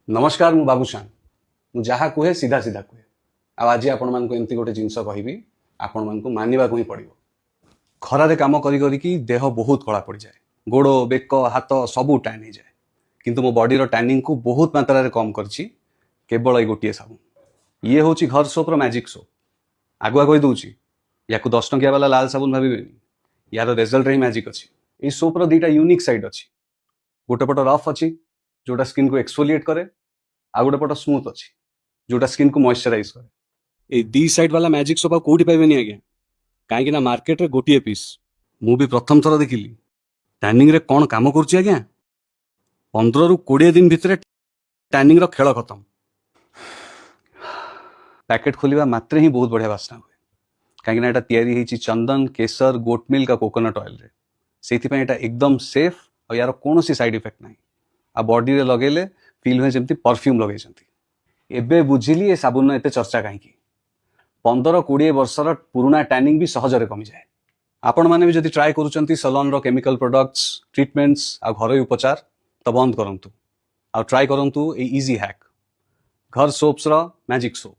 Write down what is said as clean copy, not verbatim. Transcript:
नमस्कार मु बाबूशान मु जहाँ कहे सीधा सीधा कहे आज आपण मान एमती गोटे जिनस कहि आपण मान मानवा ही पड़ो खरारे कम करी देह बहुत कला पड़ जाए गोड़ बेक हाथ सबू टैन हो जाए किंतु मो बॉडी टैनिंग को बहुत मात्रा रे कम करछि केवल ये गोटे साबुन ये हूँ घर सोप मैजिक सोप आगुआ कही दूची या 10 टंकिया वाला लाल साबुन भावेनि यार रिजल्ट ही मैजिक अच्छी ये सोप दीटा यूनिक साइड अच्छी गोटे पट रफ अच्छी जोटा स्किन को एक्सफोलिएट करे आ गोटे पट स्मूथ अच्छी जोटा स्किन को मॉइस्चराइज करे ये दी साइड वाला मैजिक सोप कौटी पाइबेनि आज्ञा कहीं मार्केट रे गोटे पीस मु भी प्रथम थर देखिली टैनिंग रे कौन काम करुच्ची आज्ञा 15 ରୁ 20 दिन भितर टैनिंग रो खेल खत्म पैकेट खोलिबा मात्रे ही बहुत बढ़िया बास्ना हुए कहीं एटा तैयारी होईची चंदन केसर गोट मिल्क का कोकोनट ऑयल रे सेथिपा एटा एकदम सेफ और यार कौन सी साइड इफेक्ट नहीं आ बॉडी रे लगेले फील हुए जमती परफ्यूम लगेइछंती एबे बुझिली ए साबुन एते चर्चा कहीं 15-20 वर्षर पुराना टैनिंग भी सहजरे कमी जाए आपण माने भी जदि ट्राई करूचंती सलोन रो केमिकल प्रोडक्ट्स ट्रीटमेंट्स आ घरोई उपचार तो बंद करंतु आ ट्राई करंतु ए इजी हैक घर सोप्स रो मैजिक सोप।